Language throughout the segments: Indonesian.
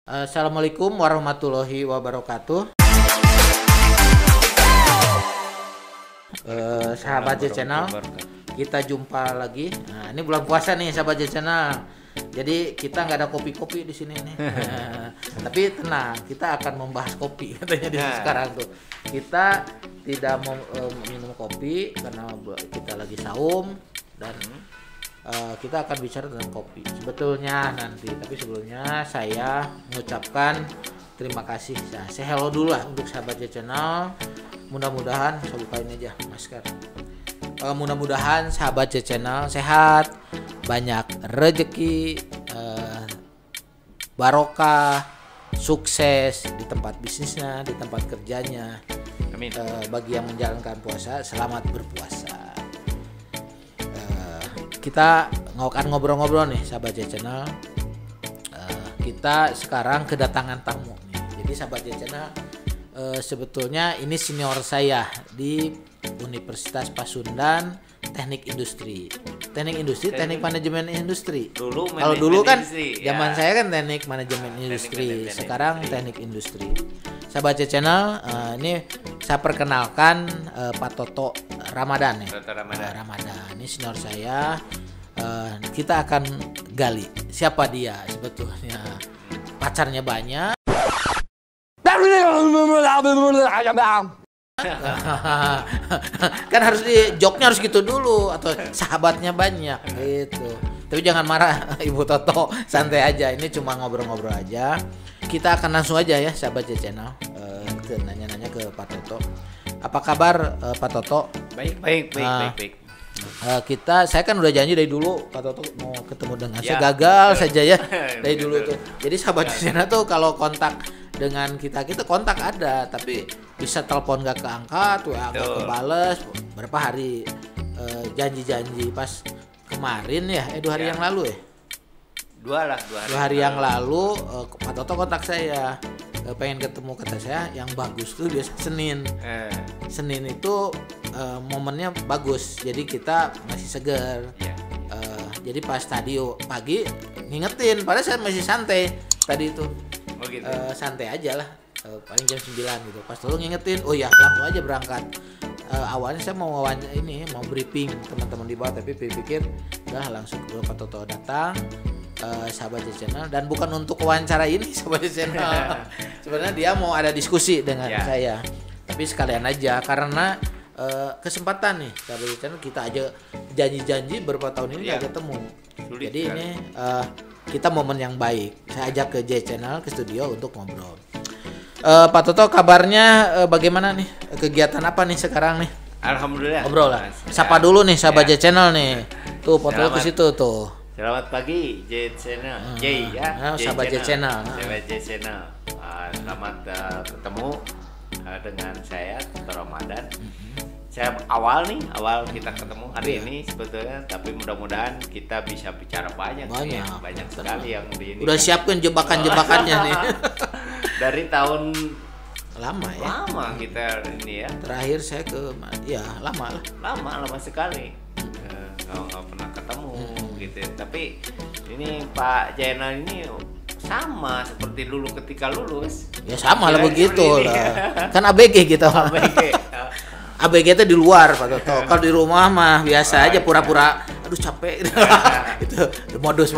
Assalamualaikum warahmatullahi wabarakatuh. Sahabat J Channel, kita jumpa lagi. Nah, ini bulan puasa nih sahabat J Channel. Jadi kita nggak ada kopi-kopi di sini nih. Tapi tenang, kita akan membahas kopi katanya di sekarang tuh. Kita tidak mau minum kopi karena kita lagi saum dan kita akan bicara tentang kopi sebetulnya nanti, tapi sebelumnya saya mengucapkan terima kasih. Saya hello dulu lah untuk sahabat J Channel. Mudah-mudahan saya bukain aja masker. Mudah-mudahan sahabat J Channel sehat, banyak rezeki, barokah, sukses di tempat bisnisnya, di tempat kerjanya. Amin. Bagi yang menjalankan puasa, selamat berpuasa. Kita akan ngobrol-ngobrol nih sahabat J Channel. Kita sekarang kedatangan tamu nih. Jadi sahabat J Channel, sebetulnya ini senior saya di Universitas Pasundan Teknik Industri. Teknik Manajemen Industri. Kalau dulu kan zaman saya kan Teknik Manajemen Industri, sekarang Teknik Industri. Sahabat J Channel, ini saya perkenalkan Pak Toto Ramadan ya. Ramadan. Ini senior saya. Kita akan gali siapa dia sebetulnya. Pacarnya banyak. Kan harus joknya harus gitu dulu, atau sahabatnya banyak gitu. Tapi jangan marah Ibu Toto, santai aja. Ini cuma ngobrol-ngobrol aja. Kita akan langsung aja ya sahabat J Channel, nanya-nanya ke Pak Toto. Apa kabar Pak Toto? Baik. Saya kan udah janji dari dulu Pak Toto mau ketemu dengan saya, gagal saja ya dari dulu tuh. Jadi sahabat J Channel tuh kalau kontak dengan kita kontak ada, tapi bisa telepon gak keangkat, WA gak kebales berapa hari. Janji-janji pas kemarin ya, 2 hari yang lalu ya. Dua hari yang lalu Pak Toto kontak saya, pengen ketemu, kata saya yang bagus tuh biasa Senin itu momennya bagus, jadi kita masih seger. Jadi pas tadi pagi ngingetin, padahal saya masih santai tadi itu. Santai aja lah, paling jam 9 gitu. Pas Toto ngingetin, oh ya langsung aja berangkat. Awalnya saya mau mau briefing teman-teman di bawah, tapi pikir udah langsung ke Pak Toto datang. Sahabat J Channel, dan bukan untuk wawancara ini sahabat J Channel. Sebenarnya dia mau ada diskusi dengan saya, tapi sekalian aja karena kesempatan nih sahabat J Channel, kita aja janji-janji beberapa tahun ini gak ketemu. Jadi ini kita momen yang baik. Saya ajak ke J Channel ke studio untuk ngobrol. Pak Toto, kabarnya bagaimana nih? Kegiatan apa nih sekarang nih? Alhamdulillah. Ngobrol lah. Sapa dulu nih sahabat J Channel nih. Tuh foto ke situ tuh. Selamat pagi J Channel. Sahabat J Channel. Sahabat J Channel. Selamat ketemu dengan saya Toto Ramadan. Saya awal kita ketemu hari ini sebetulnya, tapi mudah-mudahan kita bisa bicara banyak sekali yang di ini. Udah siapkan jebakan-jebakannya nih. Dari tahun lama kita ini ya. Terakhir saya lama sekali. Nggak pernah ketemu gitu. Tapi ini Pak Channel ini sama seperti dulu ketika lulus. Ya sama lah begitu lah. Kan ABG gitu. ABG itu di luar Pak Toto. Kalau di rumah mah biasa aja pura-pura aduh capek. Itu modus.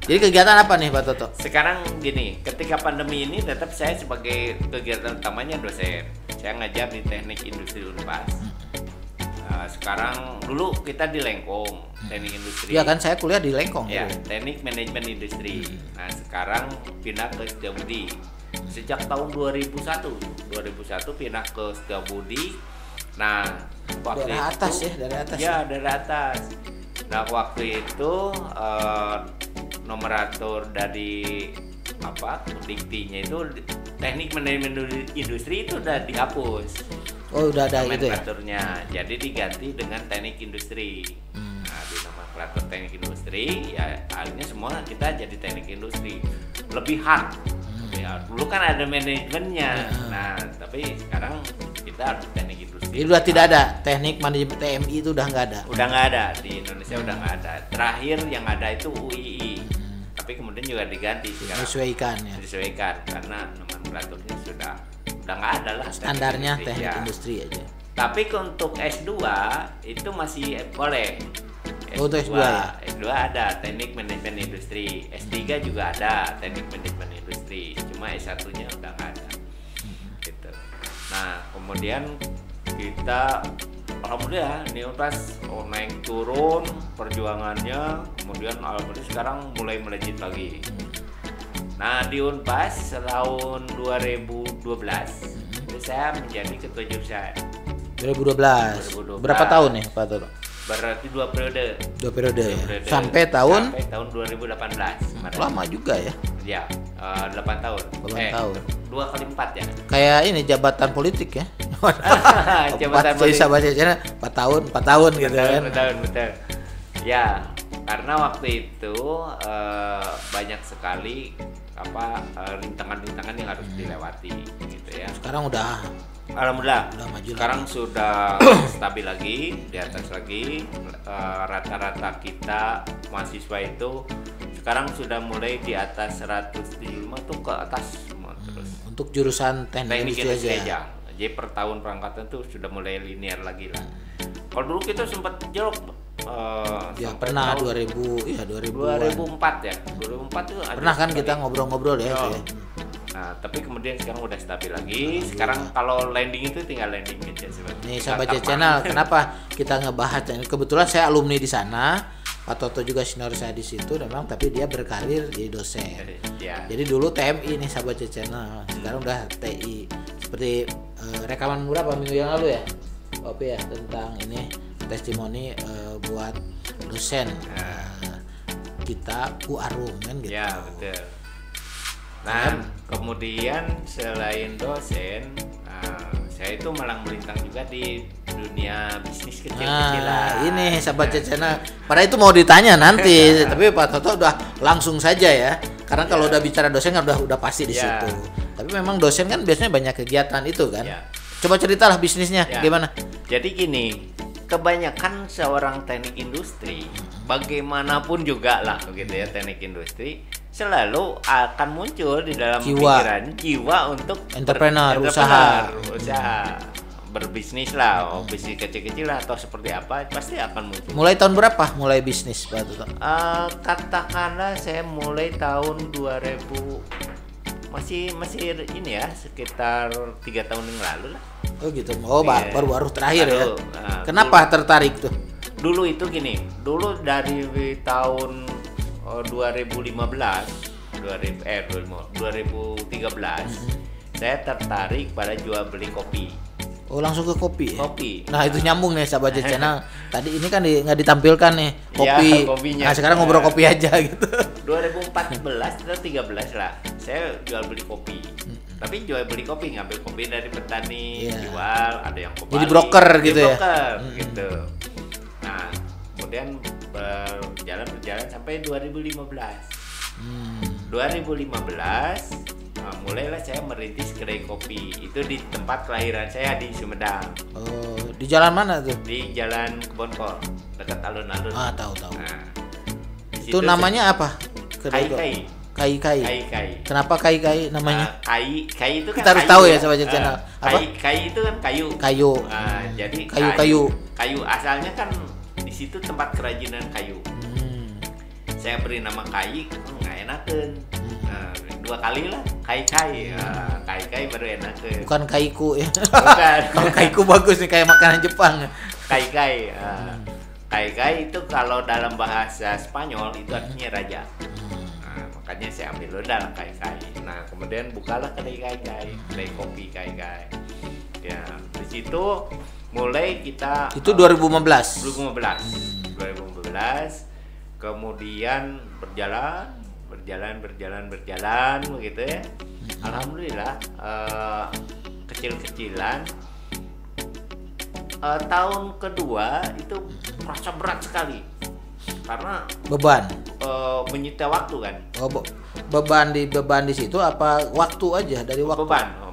Jadi kegiatan apa nih Pak Toto? Sekarang gini, ketika pandemi ini tetap saya sebagai kegiatan utamanya dosen. Saya ngajar di Teknik Industri Unpas. Sekarang dulu kita di Lengkong, Teknik Industri. Iya kan, saya kuliah di Lengkong. Ya, Teknik Manajemen Industri. Nah, sekarang pindah ke Setiabudi. Sejak tahun 2001 pindah ke Setiabudi. Nah, waktu dari atas. Ya, dari atas. Nah, waktu itu nomeratur dari diktinya itu Teknik Manajemen Industri itu udah dihapus. Oh, udah ada gitu ya. Nomenklaturnya. Jadi diganti dengan Teknik Industri. Nah, di nomenklatur Teknik Industri ya akhirnya semua kita jadi Teknik Industri. Lebih hard. Ya, dulu kan ada manajemennya. Nah, tapi sekarang kita harus Teknik Industri. Jadi udah tidak ada Teknik Manajemen TMI, itu udah nggak ada. Udah nggak ada di Indonesia, udah nggak ada. Terakhir yang ada itu UII. Tapi tapi kemudian juga diganti sekarang. Disesuaikan karena nomenklaturnya sudah nggak ada lah standarnya teknik industri aja. Tapi untuk S2 itu masih boleh. Untuk S2 ya? S2 ada teknik manajemen industri, S3 juga ada teknik manajemen industri, cuma S1-nya udah nggak ada. Gitu. Nah, kemudian kita alhamdulillah ini Unpas naik turun perjuangannya, kemudian alhamdulillah sekarang mulai melejit lagi. Nah, di Unpas tahun 2012 saya menjadi ketua jurusan. 2012. Berapa tahun nih Pak Toto? Berarti 2 periode. 2 periode. Sampai tahun 2018. Lama juga ya? Ya, 8 tahun. 8 tahun. 2 kali 4 ya. Kayak ini jabatan politik ya. Jabatan politik. Sahabat Cecena 4 tahun gitu kan. Betul. Ya, karena waktu itu banyak sekali rintangan-rintangan yang harus dilewati gitu ya. Sekarang udah alhamdulillah udah maju sekarang lagi. Sudah stabil lagi, di atas lagi. Rata-rata kita mahasiswa itu sekarang sudah mulai di atas 175 tuh ke atas semua terus. Untuk jurusan teknik industri aja. Jadi per tahun perangkatan tuh sudah mulai linear lagi lah. Kalau dulu kita sempat jelek ya pernah 2004 ya. 2004 tuh pernah kan kita ngobrol-ngobrol ya itu ya. Nah, tapi kemudian sekarang udah stabil lagi. Sekarang kalau landing itu tinggal landing aja sebenarnya. Nih sahabat channel, kenapa kita ngebahas ini? Kebetulan saya alumni di sana. Pak Toto juga senior saya di situ memang, tapi dia berkarir jadi dosen. Ya. Jadi dulu TMI nih sahabat channel, sekarang udah TI. Seperti rekaman berapa minggu yang lalu ya? Oke ya, tentang ini testimoni buat dosen kita Arum kan gitu. Ya, betul. Nah, kemudian selain dosen, saya itu malang melintang juga di dunia bisnis kecil-kecilan. Nah, ini sahabat Cecena. Pada itu mau ditanya nanti, tapi Pak Toto udah langsung saja ya. Karena kalau udah bicara dosen kan udah pasti di situ. Tapi memang dosen kan biasanya banyak kegiatan itu kan. Coba ceritalah bisnisnya gimana? Jadi gini, kebanyakan seorang teknik industri, bagaimanapun juga lah gitu ya, teknik industri selalu akan muncul di dalam pikiran jiwa untuk entrepreneur, usaha berbisnis lah, bisnis kecil-kecil atau seperti apa pasti akan muncul. Mulai tahun berapa mulai bisnis Pak Toto? Katakanlah saya mulai tahun 2000, masih ini ya, sekitar 3 tahun yang lalu lah. Oh gitu. Oh baru terakhir ya. Kenapa tertarik tuh? Dulu itu gini, dulu dari tahun 2013 saya tertarik pada jual beli kopi. Oh langsung ke kopi ya? Kopi. Nah itu nyambung nih sahabat channel. Tadi ini kan nggak ditampilkan nih kopi. Ya, kopinya. Nah sekarang ngobrol kopi aja gitu. 2014 atau 13 lah, saya jual beli kopi. Tapi jual beli kopi, ngambil kopi dari petani, jual, ada yang kopi. Jadi broker gitu ya? Broker gitu. Nah kemudian berjalan sampai 2015. 2015 mulailah saya merintis kedai kopi. Itu di tempat kelahiran saya di Sumedang. Oh, di jalan mana tuh? Di Jalan Kebon Kol, dekat alun-alun. Tahu. Nah, itu namanya apa? Kai. Kenapa kai namanya? Kai itu kan kita harus tahu ya sahabat channel. Kai itu kan kayu. Jadi kayu asalnya kan di situ tempat kerajinan kayu. Saya beri nama Kai, nggak enakan. 2 kali lah, Kai. Kai baru enakan. Bukan kaiku ya. Bukan. Kalau kaiku bagus nih kayak makanan Jepang. Kai. Kai itu kalau dalam bahasa Spanyol itu artinya raja. Makanya saya ambil udah Kai. Nah kemudian bukalah kedai Kai, kedai kopi Kai. Ya di situ mulai kita. Itu 2015. 2015. Kemudian berjalan begitu ya. Alhamdulillah kecil-kecilan. Tahun kedua itu merasa berat sekali karena beban menyita waktu kan. Beban di situ apa waktu aja dari waktu?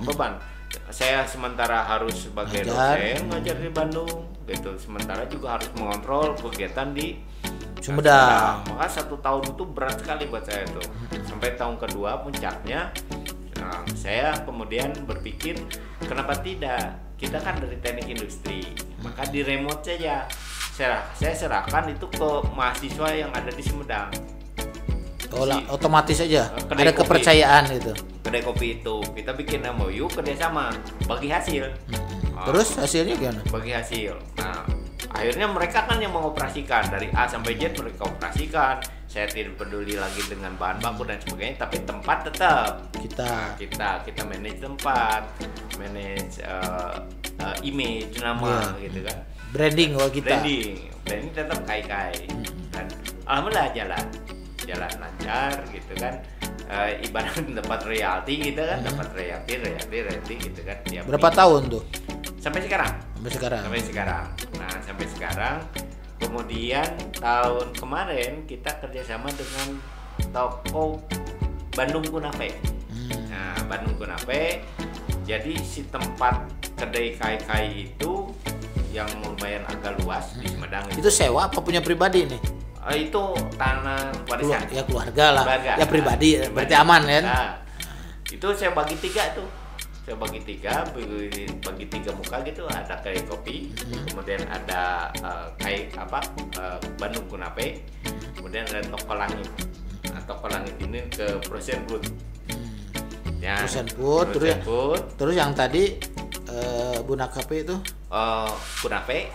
Beban. Saya sementara harus sebagai dosen ngajar di Bandung gitu. Sementara juga harus mengontrol kegiatan di Sumedang. Maka 1 tahun itu berat sekali buat saya tuh. Sampai tahun kedua puncaknya, nah, saya kemudian berpikir kenapa tidak? Kita kan dari teknik industri, maka di remote saja. Saya serahkan itu ke mahasiswa yang ada di Sumedang. Otomatis aja Kedai ada kopi. kepercayaan gitu. Kedai kopi itu kita bikin MOU kerjasama bagi hasil. Terus hasilnya gimana? Bagi hasil. Nah, akhirnya mereka kan yang mengoperasikan dari A sampai Z, mereka operasikan. Saya tidak peduli lagi dengan bahan baku dan sebagainya, tapi tempat tetap kita manage tempat, manage image nama gitu kan. Branding kalau kita. Branding tetap kai-kai. Dan alhamdulillah jalan lancar gitu kan. Ibarat dapat royalti gitu kan, dapat royalti gitu kan. Ya, Berapa tahun tuh? Sampai sekarang. Nah, sampai sekarang. Kemudian tahun kemarin kita kerjasama dengan toko Bandung Kunafe. Nah, Bandung Kunafe. Jadi si tempat kedai kai-kai itu yang lumayan agak luas di Sumedang. Itu sewa apa punya pribadi nih? Itu tanah warisan. Ya keluarga lah. Ya pribadi. Berarti aman kan? Nah, itu saya bagi 3 tuh. Saya bagi 3 muka gitu, ada kayak kopi, kemudian ada Bandung Kunafe, kemudian ada toko langit. Nah, toko langit ini ke Frozen Food. Ya, Frozen Food, terus yang tadi Buna Cafe itu Kunafe.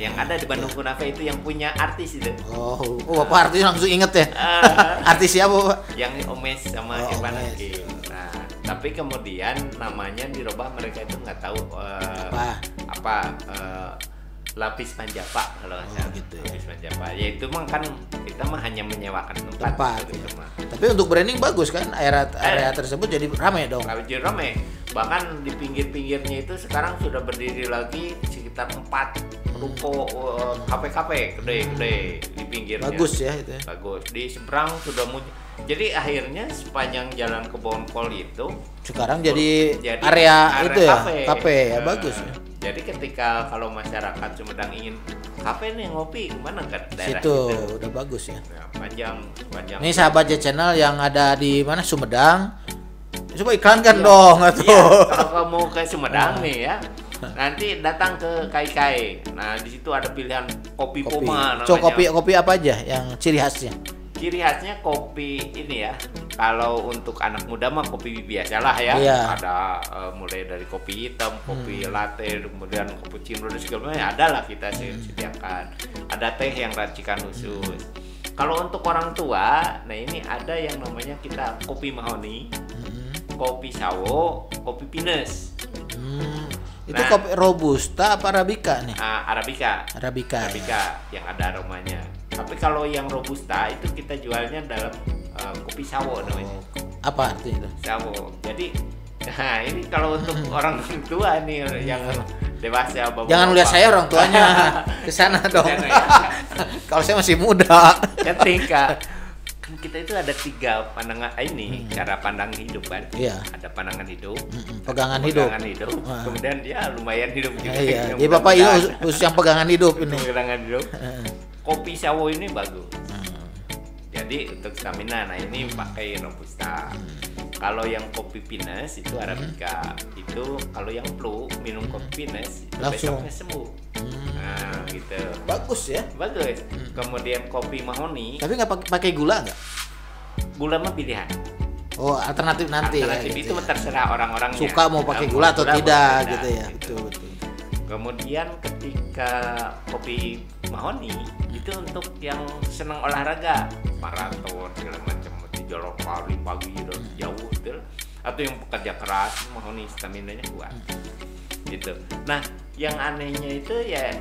Yang ada di Bandung Kunafe itu yang punya artis itu. Oh Bapak artis langsung inget ya. Artis siapa Pak? Yang Omes sama Irfan Hakim. Nah, tapi kemudian namanya dirubah, mereka itu nggak tahu Lapis Panjapa kalau nggak salah. Gitu ya. Lapis Panjapa. Ya itu mah kan kita mah hanya menyewakan tempat gitu, ya. Tapi untuk branding bagus kan, area tersebut jadi ramai dong. Jadi ramai. Bahkan di pinggir-pinggirnya itu sekarang sudah berdiri lagi sekitar 4 ruko kafe-kafe gede-gede di pinggirnya. Bagus ya itu. Bagus. Di seberang sudah jadi akhirnya sepanjang jalan Kebon Kol itu sekarang jadi area itu ya, kafe ya, bagus ya. Jadi ketika kalau masyarakat Sumedang ingin kafe nih ngopi kemana kan daerah situ udah bagus ya. Nah, panjang. Ini sahabat channel yang ada di mana Sumedang, coba iklankan dong atau. Iya, kalau kamu ke Sumedang nih ya, nanti datang ke Kai-Kai. Nah di situ ada pilihan kopi Poma. Coba kopi apa aja yang ciri khasnya? Ciri khasnya kopi ini ya. Kalau untuk anak muda mah kopi biasalah ya. Iya. Ada mulai dari kopi hitam, kopi latte, kemudian cappuccino dan segala macam. Ada lah kita sediakan. Ada teh yang racikan khusus. Kalau untuk orang tua, nah ini ada yang namanya kita kopi mahoni, kopi sawo, kopi pinus. Itu kopi robusta apa arabica nih? Arabica yang ada aromanya. Tapi kalau yang robusta itu kita jualnya dalam kopi sawo namanya. Apa artinya itu? Sawo. Jadi nah ini kalau untuk orang tua nih yang dewasa bapak. Jangan lihat saya orang tuanya. Ke sana dong. Kalau saya masih muda. Ketika kan kita itu ada 3 pandangan ini, cara pandang hidup kan. Iya. Ada pandangan hidup, pegangan hidup. Kemudian ya lumayan hidup juga. Iya. Jadi Bapak ini khusus yang pegangan hidup ini. Pegangan hidup. Kopi sawo ini bagus. Jadi untuk stamina, nah ini pakai robusta. Kalau yang kopi pinus itu arabica. Itu kalau yang flu minum kopi pinus besoknya sembuh. Nah gitu. Bagus ya. Bagus. Kemudian kopi mahoni. Tapi nggak pakai gula nggak? Gula mah pilihan. Oh alternatif nanti. Alternatif ya, itu gitu terserah orang-orangnya. Suka mau pakai gula atau tidak gitu ya. Betul. Kemudian ketika kopi mahoni itu untuk yang senang olahraga, maraton segala macam, jalan pagi dan jauh gitu. Atau yang pekerja keras, mahoni stamina-nya kuat. Gitu. Nah, yang anehnya itu ya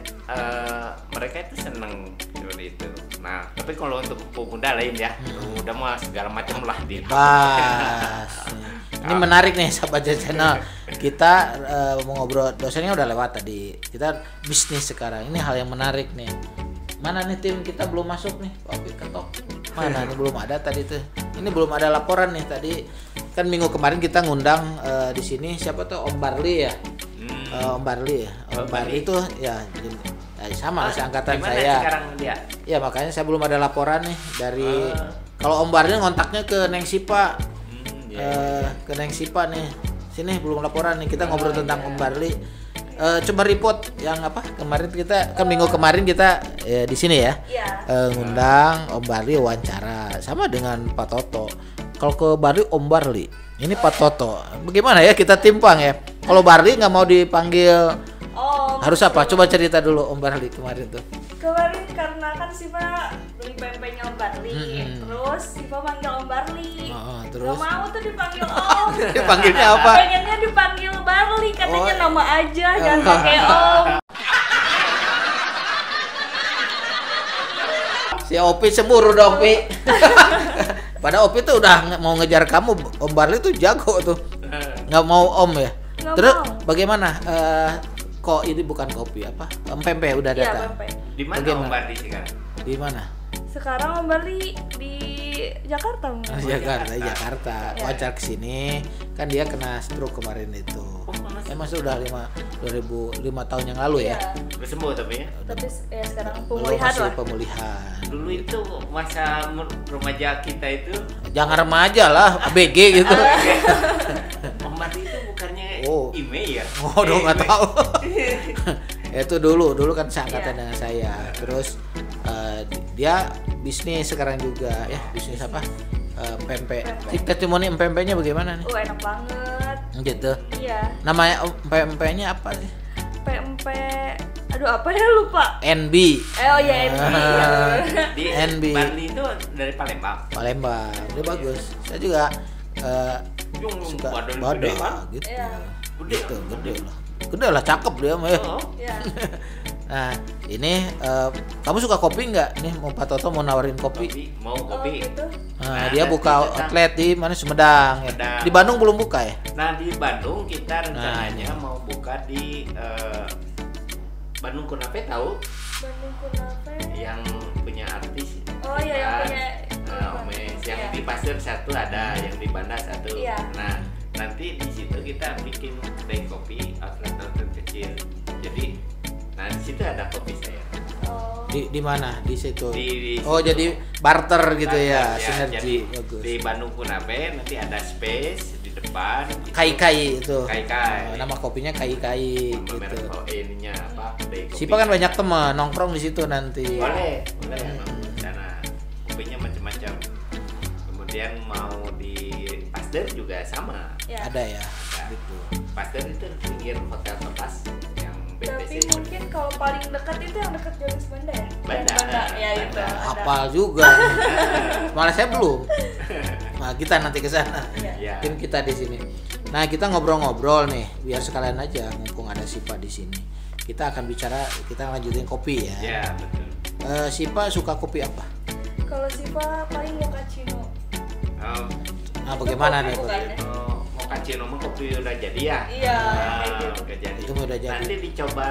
mereka itu senang seperti itu. Nah, tapi kalau untuk pemuda lain ya, pemuda mah segala macam lah di. Ini menarik nih sahabat channel. Kita mau ngobrol, dosennya udah lewat tadi. Kita bisnis sekarang. Ini hal yang menarik nih. Mana nih tim kita belum masuk nih? Kopi ketok. Mana nih belum ada tadi tuh. Ini belum ada laporan nih tadi. Kan minggu kemarin kita ngundang di sini siapa tuh Om Barli ya. Om Barli ya. Om Barli itu ya sama seangkatan gimana saya. Sekarang dia? Ya makanya saya belum ada laporan nih dari kalau Om Barli ngontaknya ke Neng Sipa. Ke Neng Sipa nih. Sini belum laporan nih. Kita ngobrol tentang Om Barli. Coba report yang apa? Kemarin kita kan minggu kemarin kita di sini ya. Ngundang Om Barli wawancara sama dengan Pak Toto. Kalau ke Barli Om Barli, ini Pak Toto. Bagaimana ya kita timpang ya? Kalau Barli nggak mau dipanggil harus apa? Coba cerita dulu Om Barli kemarin tuh. Kemarin karena kan Siva beli pempeknya Om Barli, terus Siva panggil Om Barli. Terus? Gak mau tuh dipanggil Om. Dipanggilnya apa? Pengennya dipanggil Barli, katanya nama aja, jangan pakai Om. Si Opi cemburu dong, Pi. Pada Opi tuh udah mau ngejar kamu, Om Barli tuh jago tuh. Nggak mau Om ya. Nggak Terus mau. bagaimana? Kok ini bukan kopi apa? Pempek udah Iya, datang. pempek. Di mana Bagaimana? Om Barli sekarang? Di mana? Sekarang Om Barli di Jakarta. Jakarta. Wajar kesini kan dia kena stroke kemarin itu. Emang sudah 5 tahun yang lalu ya. Udah sembuh tapi ya? Tapi ya sekarang Belum pemulihan masih lah. pemulihan. Dulu itu masa remaja kita itu Jangan remaja lah, ABG gitu. Om Barli itu bukannya Ime ya? Oh, udah nggak tahu. Itu dulu kan seangkatan dengan saya. Terus dia bisnis sekarang juga ya, bisnis apa? Pempek. Testimoni pempeknya bagaimana nih? Enak banget. Gitu. Iya. Namanya pempeknya apa sih? Pempek. Aduh, apa ya lupa. NB. Oh ya NB. Di NB. Barli itu dari Palembang. Palembang. Dia bagus. Saya juga suka Badan badan gede kan? gitu. Iya. Gede lah. Gede lah, cakep dia mah ya. Iya. Nah, ini kamu suka kopi nggak? Nih mau Pak Toto mau nawarin kopi. Mau kopi. Gitu. Nah, dia buka outlet di mana Sumedang ya. Sumedang. Di Bandung belum buka ya? Nah di Bandung kita rencananya mau buka di Bandung Kunafe, tahu? Bandung Kunafe. Yang punya artis. Oh iya, yang punya. Omes. Yang Iya. di Pasir satu ada, yang di Banda satu. Iya. Nah nanti di situ kita bikin kedai kopi outlet kecil. Jadi, nah di situ ada kopi saya. Oh. Di mana? Di situ. Di Oh, situ. jadi barter gitu ya, Jadi sinergi. Bagus. di Bandung Kunafe nanti ada space di depan. Kai-kai itu. Kai-kai. Nama kopinya kai-kai gitu. Merek ininya apa? Kedai kopi. Sipa kan banyak teman nongkrong di situ nanti. Boleh karena kopinya macam-macam. Kemudian mau di Pasteur juga sama. Ya. Ada ya. Ada. Gitu. Pasteur itu pinggir Hotel Tepas yang Tapi BTC. mungkin kalau paling dekat itu yang dekat Jolis Banda ya? Banda. Ya itu. Banda. ada. Hafal juga. Malah saya belum. Nah, kita nanti ke sana. Iya. Tim kita di sini. Nah, kita ngobrol-ngobrol nih, biar sekalian aja mumpung ada Sipa di sini. Kita akan bicara, kita lanjutin kopi ya. Ya betul. Sipa suka kopi apa? Kalau Siva paling mochaccino. Nah, bagaimana nih? Itu kopi bukan ya? Mochaccino mah kopi udah jadi ya? Iya, Nah, kayak gitu. udah jadi. Itu udah jadi. Nanti dicoba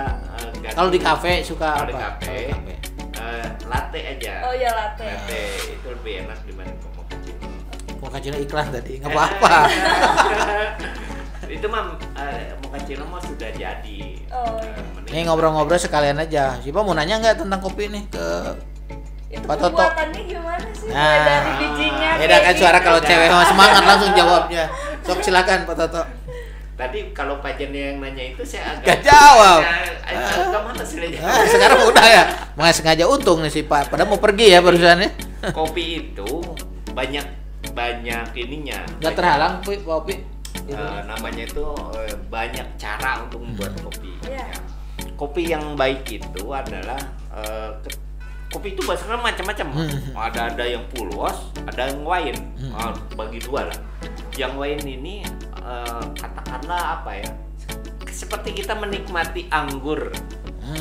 ganti. Kalau di kafe suka Kalau di apa? kafe, Kalau di kafe. latte aja. Oh iya latte. Latte itu lebih enak dibanding mochaccino. Mochaccino iklan tadi, nggak apa-apa. Itu mah mochaccino mah sudah jadi. Oh, iya. Mending- Nih ngobrol-ngobrol sekalian aja. Sipa mau nanya nggak tentang kopi nih ke Itu Pak Toto? pembuatannya gimana sih? Nah, Mulai dari bijinya. beda kan kayak suara gitu. kalau cewek mah semangat langsung jawabnya. Sok silakan Pak Toto. Tadi kalau Pak Jen yang nanya itu saya agak Gak jawab. Kamu hasilnya jawab. Nah, sekarang udah ya. Nggak sengaja untung nih si Pak. Padahal mau pergi ya barusannya. Kopi itu banyak ininya. Nggak terhalang kopi. Namanya itu banyak cara untuk membuat kopi. Iya. Ya. Kopi yang baik itu adalah kopi itu bahasanya macam-macam. Ada yang pulwas, ada yang wine. Bagi dua lah. Yang wine ini katakanlah apa ya? Seperti kita menikmati anggur.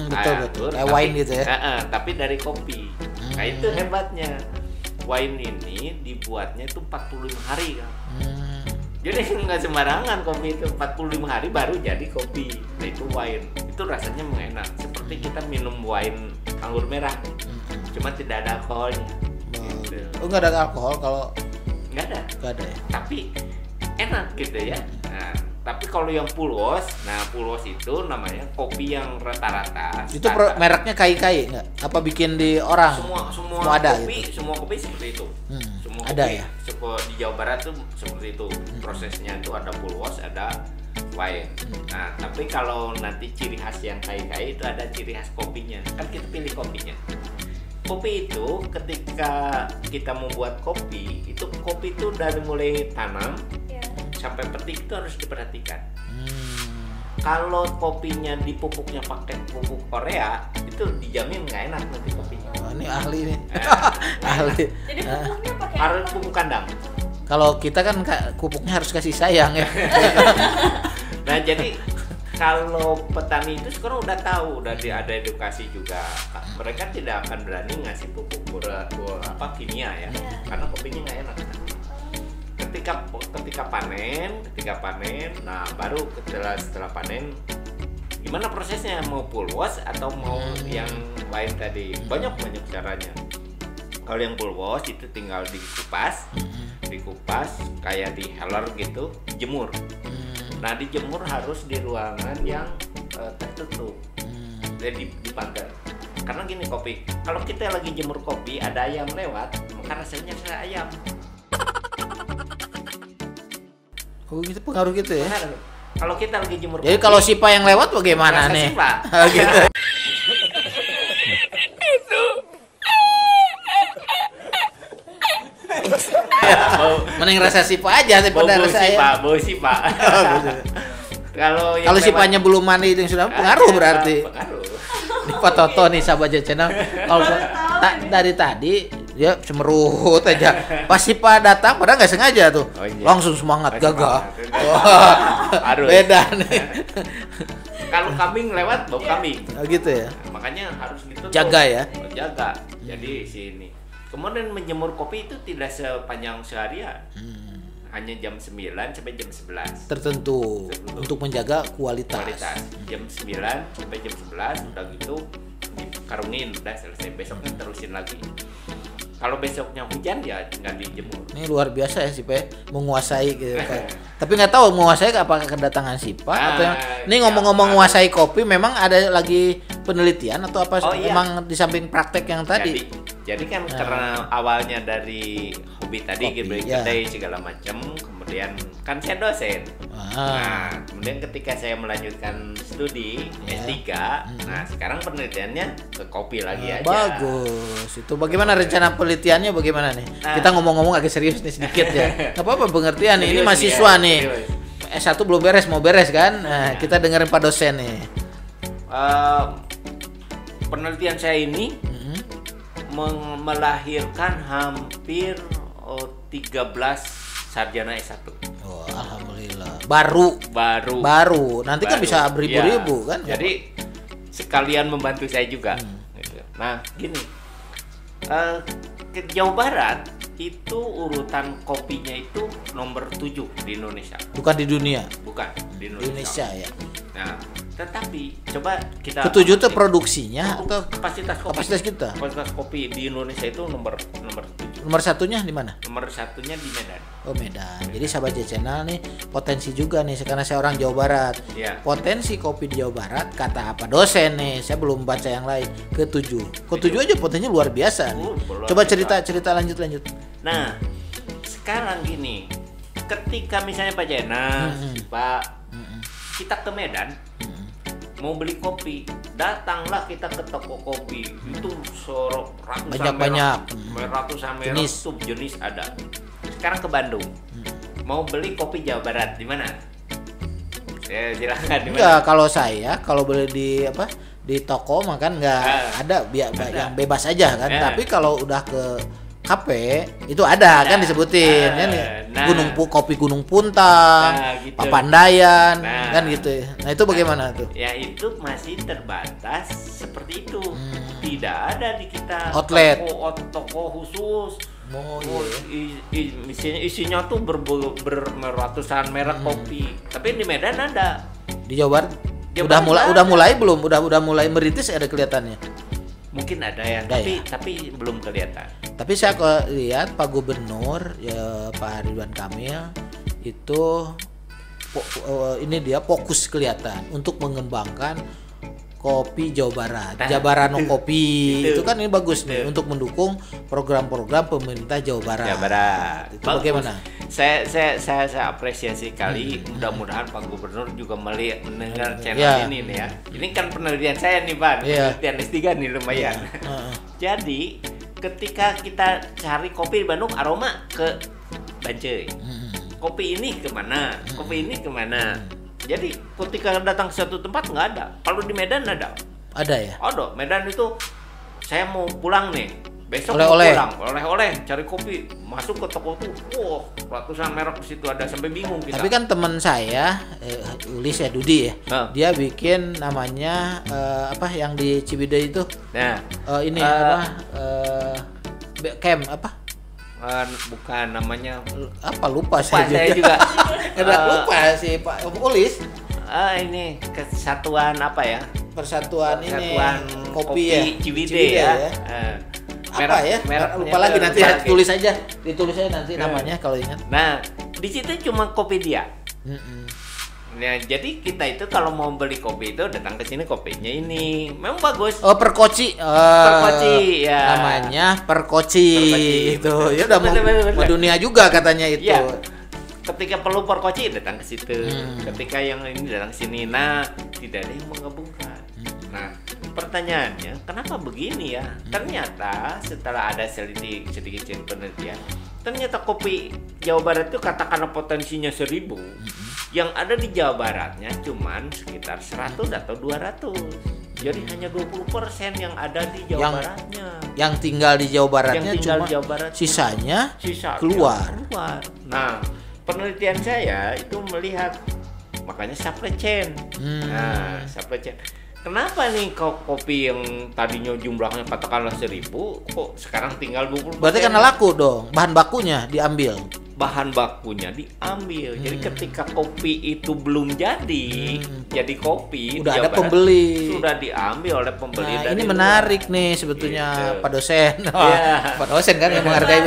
Betul. Kayak wine gitu ya. Tapi dari kopi. Nah itu hebatnya. Wine ini dibuatnya itu 45 hari kan. Jadi nggak sembarangan kopi itu 45 hari baru jadi kopi. Nah itu wine. Itu rasanya enak. Seperti kita minum wine anggur merah. Cuma tidak ada alkoholnya. Gitu. Oh, nggak ada alkohol kalau Nggak ada. nggak ada ya. Tapi enak gitu ya. Nah, Tapi kalau yang Pulwos, nah Pulwos itu namanya kopi yang rata-rata. Itu mereknya kai-kai nggak? Apa bikin di orang? Semua ada kopi, gitu. semua kopi seperti itu. Semua ada kopi, ya. Di Jawa Barat tuh seperti itu. Prosesnya itu ada Pulwos, ada wine. Nah, tapi kalau nanti ciri khas yang kai-kai itu ada ciri khas kopinya. Kan kita pilih kopinya. Kopi itu ketika kita membuat kopi itu dari mulai tanam sampai petik itu harus diperhatikan. Kalau kopinya dipupuknya pakai pupuk Korea itu dijamin nggak enak nanti kopinya. Oh, ini ahli nih. Ahli. Jadi pupuknya pakai Harus pupuk kandang. Kalau kita kan pupuknya harus kasih sayang ya. Nah jadi kalau petani itu sekarang udah tahu, udah ada edukasi juga. Mereka tidak akan berani ngasih pupuk kimia ya, karena kopinya nggak enak. Ketika panen, nah baru setelah panen, gimana prosesnya, mau Pulwos atau mau yang lain tadi? Banyak caranya. Kalau yang Pulwos itu tinggal dikupas kayak di heller gitu, jemur. Nah dijemur harus di ruangan yang tertutup, jadi dipagar. Karena gini kopi, kalau kita lagi jemur kopi ada ayam lewat, maka rasanya kayak ayam. Oh gitu, pengaruh gitu ya. Benar. Kalau kita lagi jemur jadi kopi, kalau Sipa yang lewat bagaimana rasa nih? Sipa. Gitu. Mending rasa Sipa aja daripada rasa ayam. Bau Sipa. Kalau Sipanya belum mandi itu sudah pengaruh berarti. Pengaruh. Ini Pak Toto nih sahabat channel. Kalau dari tadi dia cemerut aja. Pas Sipa datang padahal nggak sengaja tuh. Oh, iya. Langsung semangat gagah. Harus. Beda nih. Kalau kambing lewat bau kambing. Oh, gitu ya. Makanya harus ditutup. Jaga ya. Jaga. Jadi sini. Kemudian menjemur kopi itu tidak sepanjang seharian. Hanya jam 9 sampai jam 11. Tertentu untuk menjaga kualitas. Jam 9 sampai jam 11 udah gitu dikarungin, udah selesai. Besoknya terusin lagi. Kalau besoknya hujan ya tinggal dijemur. Ini luar biasa ya Sipa, menguasai gitu kan. Tapi nggak tahu menguasai apakah kedatangan Sipa atau yang ini ngomong-ngomong menguasai kopi memang ada lagi penelitian atau apa? Memang di samping praktek yang tadi. Jadi kan karena awalnya dari hobi tadi, kedai segala macam, kemudian kan saya dosen. Nah, kemudian ketika saya melanjutkan studi S3, nah sekarang penelitiannya ke kopi lagi aja. Bagus. Itu bagaimana rencana penelitiannya bagaimana nih? Kita ngomong-ngomong agak serius nih sedikit ya. Enggak apa-apa pengertian nih. Ini mahasiswa nih. S1 belum beres, mau beres kan? Nah, kita dengerin Pak dosen nih. Penelitian saya ini melahirkan hampir 13 sarjana S1. Oh, alhamdulillah. Baru. Nanti kan bisa beribu-ribu kan? Jadi sekalian membantu saya juga. Nah, gini. Ke Jawa Barat itu urutan kopinya itu nomor 7 di Indonesia. Bukan di dunia. Bukan di Indonesia ya. Nah, tetapi coba kita ketujuh itu produksinya atau kapasitas kita. Kapasitas kopi di Indonesia itu nomor 7. Nomor satunya di mana? Nomor satunya di Medan. Oh, Medan. Jadi sahabat channel nih potensi juga nih karena saya orang Jawa Barat. Ya. Potensi kopi di Jawa Barat kata apa dosen nih, saya belum baca yang lain. Ketujuh aja potensinya luar biasa nih. Coba cerita lanjut. Nah, sekarang gini, ketika misalnya Pak Jena, Pak, kita ke Medan, mau beli kopi, datanglah kita ke toko kopi. Itu ratusan merek jenis ada. Sekarang ke Bandung, mau beli kopi Jawa Barat di mana? Ya silakan. Enggak, kalau beli di toko makan nggak ada yang bebas aja kan. Tapi kalau udah ke kafe itu ada kan disebutin kan kopi Gunung Puntang, gitu. Papandayan kan gitu. Nah itu bagaimana tuh? Ya itu masih terbatas seperti itu. Tidak ada di kita outlet toko khusus. Isinya tuh berratusan merek kopi. Tapi di Medan ada. Di Jawa Barat udah mulai belum? Udah mulai merintis ada kelihatannya. Mungkin ada yang tapi belum kelihatan. Tapi saya lihat Pak Gubernur ya Pak Ridwan Kamil itu ini dia fokus kelihatan untuk mengembangkan kopi Jawa Barat, Jabarano Kopi itu kan ini bagus nih untuk mendukung program-program pemerintah Jawa Barat. Jawa Barat. Itu bagaimana? Saya apresiasi kali. Mudah-mudahan Pak Gubernur juga mendengar channel ini nih ya. Ini kan penelitian saya nih Pak, penelitian S3 nih lumayan. Jadi ketika kita cari kopi di Bandung, aroma ke Bancai. Kopi ini kemana? Kopi ini kemana? Jadi ketika datang ke suatu tempat nggak ada. Kalau di Medan ada. Ada ya? Ada. Medan itu saya mau pulang nih. Besok Oleh-oleh. mau pulang. Oleh-oleh. Cari kopi. Masuk ke toko tuh. Wah, ratusan merek di situ ada sampai bingung kita. Tapi kan teman saya, Ulis ya Dudi ya. Dia bikin namanya apa yang di Ciwidey itu? Nah, Ini camp apa? Bukan namanya Apa lupa saya juga. Lupa sih Pak Ulis. Ini kesatuan apa ya? Persatuan ini kopi ya Ciwidey ya. Apa ya? Lupa lagi nanti tulis aja. Ditulis aja nanti namanya kalau ingat. Nah, di situ cuma kopi dia. Nah, jadi kita itu kalau mau beli kopi itu datang ke sini kopinya ini memang bagus. Oh, Perkoci. Perkoci ya. Namanya Perkoci. Itu. Ya udah mau dunia juga katanya itu. Ya. Ketika perlu Perkoci datang ke situ. Ketika yang ini datang ke sini. Nah, tidak ada yang menggabungkan. Nah, pertanyaannya kenapa begini ya? Ternyata setelah ada sedikit penelitian, ternyata kopi Jawa Barat itu katakanlah potensinya 1000. Yang ada di Jawa Baratnya cuman sekitar 100 atau 200. Jadi hanya 20% yang ada di Jawa Baratnya. Yang tinggal di Jawa Baratnya cuma Jawa Barat, sisanya keluar. Nah, penelitian saya itu melihat makanya supply chain. Nah, supply chain. Kenapa nih kopi yang tadinya jumlahnya katakanlah 1000 kok sekarang tinggal 20%? Berarti karena laku dong, bahan bakunya diambil. Bahan bakunya diambil. Jadi ketika kopi itu belum jadi kopi udah ada pembeli. Sudah diambil oleh pembeli. Nah, dari ini luar. menarik nih sebetulnya Gitu. Pak dosen. Pak dosen kan yang menghargai.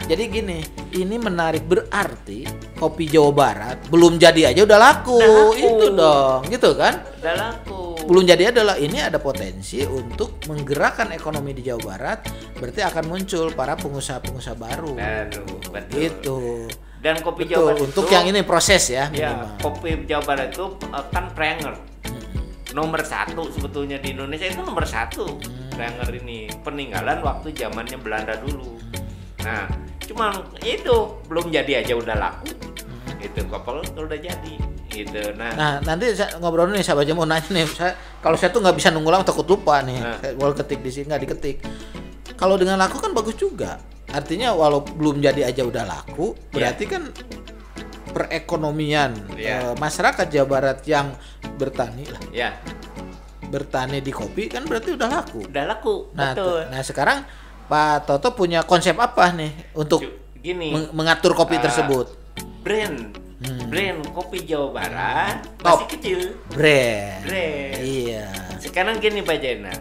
Jadi gini, ini menarik berarti kopi Jawa Barat belum jadi aja udah laku. Itu dong, gitu kan? Udah laku. Belum jadi adalah ini ada potensi untuk menggerakkan ekonomi di Jawa Barat, berarti akan muncul para pengusaha-pengusaha baru. Betul. Gitu. Dan kopi Betul, Jawa Barat untuk itu, yang ini proses ya. kopi Jawa Barat itu kan Pranger. Nomor 1 sebetulnya di Indonesia itu nomor 1. Pranger ini peninggalan waktu zamannya Belanda dulu. Nah, cuma itu belum jadi aja udah laku. Itu kapal udah jadi. Gitu. Nah, nanti saya ngobrol nih, sahabat aja mau nanya nih. Kalau saya tuh nggak bisa nunggu lama, takut lupa nih. Saya mau ketik di sini nggak diketik. Kalau dengan laku kan bagus juga. Artinya walau belum jadi aja udah laku, berarti kan perekonomian masyarakat Jawa Barat yang bertani lah. Bertani di kopi kan berarti udah laku. Udah laku. Nah, betul. Nah sekarang Pak Toto punya konsep apa nih untuk mengatur kopi tersebut? Brand kopi Jawa Barat masih kecil. Brand. Iya. Sekarang gini Pak Jena.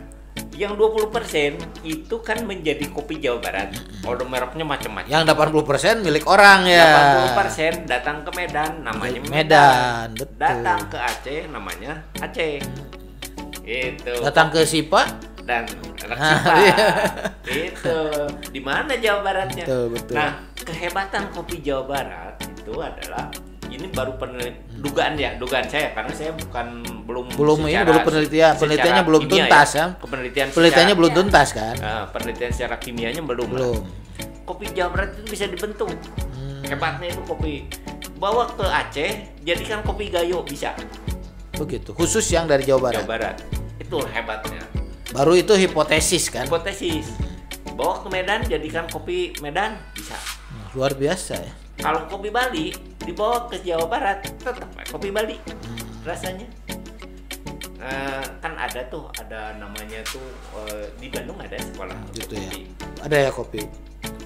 Yang 20% itu kan menjadi kopi Jawa Barat. Order mereknya macam-macam. Yang 80% milik orang ya. 80% datang ke Medan namanya Medan. Betul. Datang ke Aceh namanya Aceh. Itu. Datang ke Sipa dan Sipa. Itu. Di mana Jawa Baratnya? Betul. Nah, kehebatan kopi Jawa Barat itu adalah ini baru dugaan saya karena saya belum ini baru penelitiannya belum tuntas kan? Penelitiannya belum tuntas kan? Penelitian secara kimianya belum. Kopi Jawa Barat itu bisa dibentuk. Hebatnya itu kopi bawa ke Aceh jadikan kopi gayo bisa. Begitu. Khusus yang dari Jawa Barat. Jawa Barat. Itu hebatnya. Baru itu hipotesis kan? Hipotesis. Bawa ke Medan jadikan kopi Medan bisa. Luar biasa ya. Kalau kopi Bali dibawa ke Jawa Barat tetap kopi Bali rasanya. Kan ada namanya tuh di Bandung ada sekolah gitu kopi. Ya. Ada ya kopi.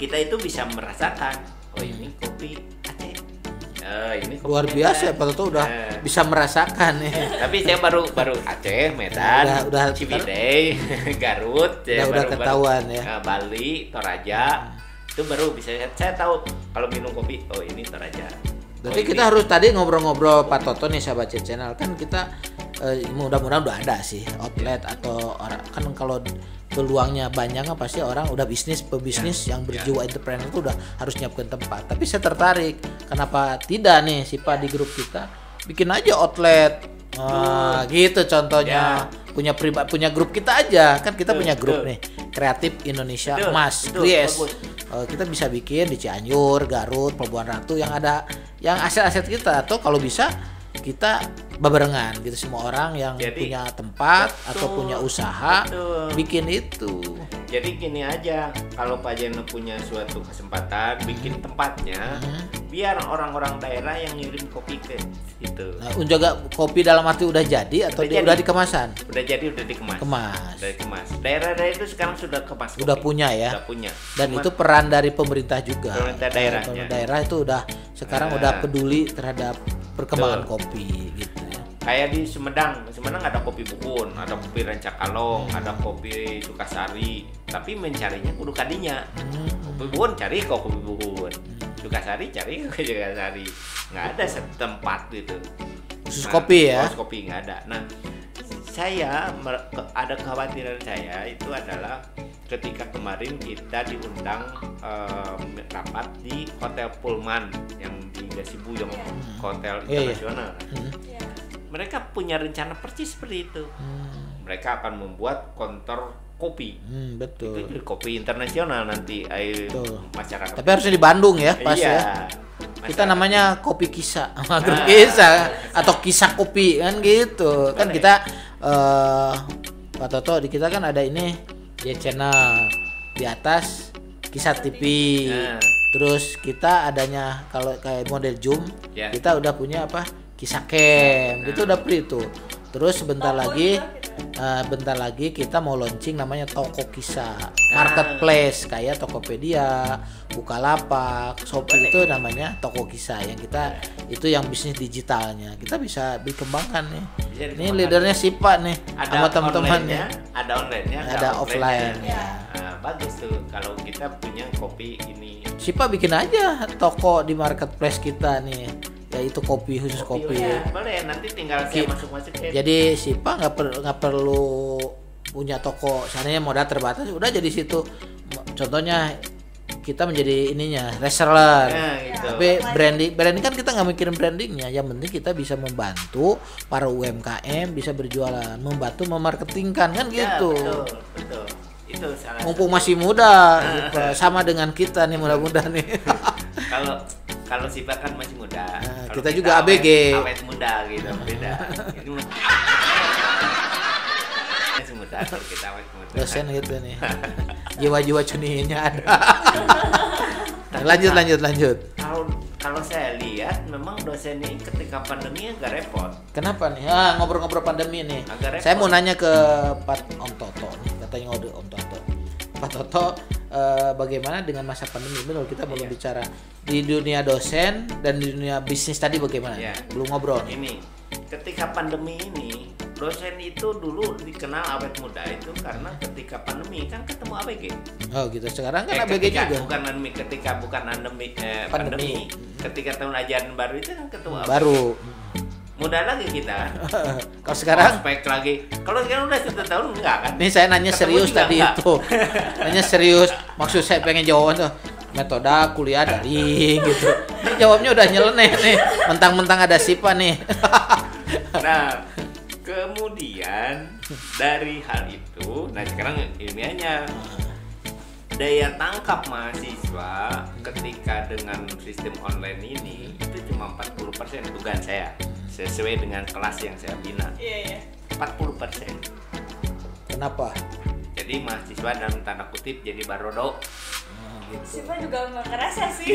Kita itu bisa merasakan ini kopi Aceh. Ini kopi luar biasa ya Pak Toto udah bisa merasakan ya. Tapi saya baru Aceh, Medan, udah Ciwidey, Garut, udah ketahuan ya. Bali, Toraja. Itu baru bisa saya tahu kalau minum kopi ini Toraja. Berarti kita harus tadi ngobrol-ngobrol Pak Toto nih sahabat channel, kan kita mudah-mudahan udah ada sih outlet atau orang, kan kalau peluangnya banyak kan pasti orang udah pebisnis yang berjiwa entrepreneur itu udah harus nyiapkan tempat. Tapi saya tertarik, kenapa tidak nih si Pak di grup kita bikin aja outlet. Gitu contohnya. Punya grup kita aja, kan kita punya grup nih, Kreatif Indonesia Emas Kries. Kita bisa bikin di Cianjur, Garut, Pelabuhan Ratu yang ada yang aset-aset kita, atau kalau bisa kita barengan gitu, semua orang yang punya tempat atau punya usaha bikin itu. Jadi gini aja, kalau Pak Jeno punya suatu kesempatan bikin tempatnya, biar orang-orang daerah yang ngirim kopi ke situ. Nah, juga kopi dalam arti udah jadi atau udah dikemasan? Udah jadi, udah dikemas. Udah dikemas. Daerah-daerah itu sekarang sudah kemas kopi. Udah punya ya. Udah punya. Dan itu peran dari pemerintah juga. Pemerintah daerahnya. Daerah itu udah sekarang udah peduli terhadap perkembangan kopi gitu ya. Kayak di Sumedang ada kopi Bukun, ada kopi Rancakalong, ada kopi Sukasari. Tapi mencarinya kudu kadinya. Kopi Bukun cari kok kopi Bukun. Sukasari cari kok Sukasari. Nggak ada setempat gitu. Khusus kopi ya? Khusus kopi nggak ada. Nah, ada kekhawatiran saya itu adalah ketika kemarin kita diundang rapat di Hotel Pullman yang di Gasibu, yang hotel internasional. Mereka punya rencana persis seperti itu. Mereka akan membuat konter kopi. Betul. Itu kopi internasional nanti masyarakat. Tapi harusnya di Bandung ya, pas ya. Kita namanya Kopi Kisah, grup Kisah atau Kisah Kopi kan gitu. Kan kita Pak Toto di kita kan ada ini ya, channel di atas Kisah TV. Terus kita adanya kalau kayak model Zoom, kita udah punya apa? Kisah Camp. Itu udah free tuh. Terus bentar lagi kita mau launching namanya Toko Kisah, marketplace kayak Tokopedia, Bukalapak, Shopee, itu namanya Toko Kisah yang kita itu yang bisnis digitalnya. Kita bisa dikembangkan nih. Ini leadernya si Pak nih sama teman-temannya. Ada online-nya, ada offline. Bagus tuh kalau kita punya kopi ini. Si Pak bikin aja toko di marketplace kita nih. Ya itu kopi, khusus kopi. Boleh, nanti tinggal saya masuk-masuk. Jadi si Pak nggak perlu punya toko, seandainya modal terbatas udah jadi situ. Contohnya kita menjadi ininya reseller. Gitu. Tapi branding kan kita nggak mikirin brandingnya. Yang penting kita bisa membantu para UMKM bisa berjualan, membantu memarketingkan kan gitu. Betul. Itu mumpung masih muda, sama dengan kita nih muda-muda nih. Kalau Sipa kan masih muda. Kita juga ABG. Awet muda gitu, beda. Ini masih muda, kalau kita awet muda. Dosen gitu nih. Jiwa-jiwa cuninya ada. Lanjut. Kalau saya lihat memang dosen ini ketika pandemi agak repot. Kenapa nih? Ngobrol-ngobrol pandemi nih. Saya mau nanya ke Pak Om Toto nih. Katanya Om Toto. Pak Toto, bagaimana dengan masa pandemi? Betul, kita belum bicara di dunia dosen dan di dunia bisnis tadi bagaimana? Belum ngobrol. Ini ketika pandemi ini, dosen itu dulu dikenal awet muda itu karena ketika pandemi kan ketemu ABG. Oh gitu. Sekarang kan ABG juga. Bukan pandemi. Ketika tahun ajaran baru itu kan ketemu ABG. Baru. Muda lagi kita. Kalau sekarang prospek lagi. Kalau sekarang udah 1 tahun enggak kan? Nih saya nanya serius tadi itu. Nanya serius. Maksud saya pengen jawaban tuh metode kuliah daring gitu. Ini jawabnya udah nyeleneh nih. Mentang-mentang ada SIPA nih. Nah, kemudian dari hal itu, nah sekarang ilmiahnya daya tangkap mahasiswa ketika dengan sistem online ini itu cuma 40% dugaan saya, sesuai dengan kelas yang saya bina. 40%. Kenapa? Jadi mahasiswa dalam tanda kutip jadi barodo. Siapa juga nggak ngerasa sih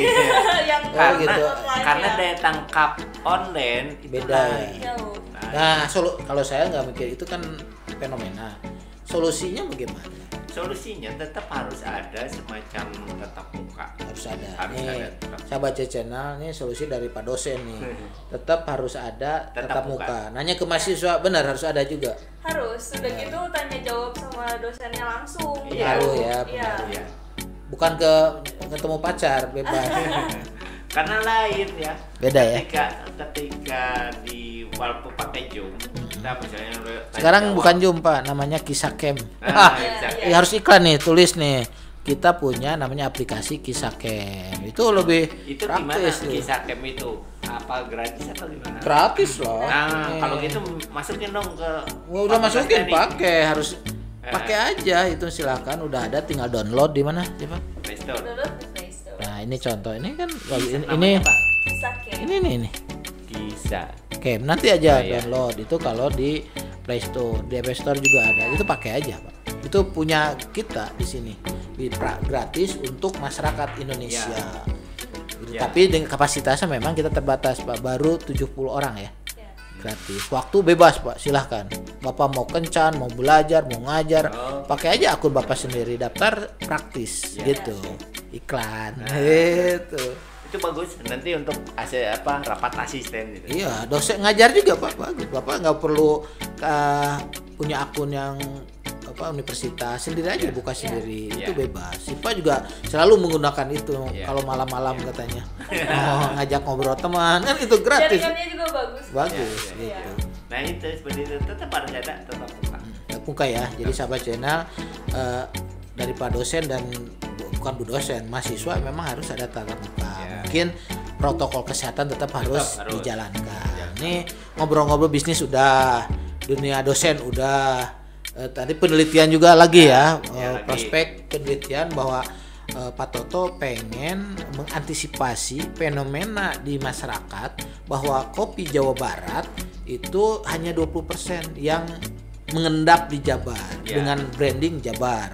yang karena daya tangkap online itu beda. Nah, kalau saya nggak mikir itu kan fenomena. Solusinya bagaimana? Solusinya tetap harus ada semacam tatap muka. Harus ada. Sahabat channel nih solusi dari Pak dosen nih. Tetap harus ada tatap muka. Nanya ke mahasiswa benar harus ada juga. Harus. Udah gitu tanya jawab sama dosennya langsung. Harus ya. Bukan ketemu pacar bebas. Karena lain ya. Beda ya. Ketika di walaupun pakai Zoom, kita misalnya Sekarang bukan Zoom Pak, namanya Kisah Camp. Iya. Ya, harus iklan nih, tulis nih. Kita punya namanya aplikasi Kisah Camp. Itu lebih itu gimana praktis tuh. Kisah Camp itu? Apa gratis atau gimana? Gratis loh. Nah, Nih. kalau gitu masukin dong ke udah masukin aplikasi pakai, harus pakai aja itu silakan, udah ada, tinggal download di mana sih Pak? Play Store. Download di Play Store. Nah, ini contoh, ini kan ini Namanya apa? Kisah Camp. ini Kisah. Camp. Nanti aja Iya. download itu kalau di Play Store, di App Store juga ada. Itu pakai aja, Pak. Itu punya kita di sini. Gratis untuk masyarakat Indonesia. Gitu. Ya. Tapi dengan kapasitasnya memang kita terbatas, Pak. Baru 70 orang ya. Ya. Gratis. Waktu bebas, Pak. Silahkan. Bapak mau kencan, mau belajar, mau ngajar, pakai aja akun Bapak sendiri, daftar praktis Ya. gitu. Iklan gitu. Itu bagus nanti untuk rapat asisten gitu. Iya, dosen ngajar juga Pak, bagus. Bapak nggak perlu punya akun yang universitas, sendiri aja buka sendiri, itu bebas. Sipa juga selalu menggunakan itu kalau malam-malam katanya. Oh, ngajak ngobrol teman, kan itu gratis. Jaringannya juga bagus. Bagus Ya. gitu. Nah itu seperti itu tetap harus ada, tetap buka. Buka ya. Jadi sahabat channel dari Pak dosen dan bukan Bu dosen, mahasiswa memang harus ada tatap muka. Mungkin protokol kesehatan tetap harus dijalankan. Ini ngobrol-ngobrol bisnis udah, dunia dosen udah. Tadi penelitian juga lagi ya, prospek penelitian bahwa Pak Toto pengen mengantisipasi fenomena di masyarakat bahwa kopi Jawa Barat itu hanya 20% yang mengendap di Jabar dengan branding Jabar,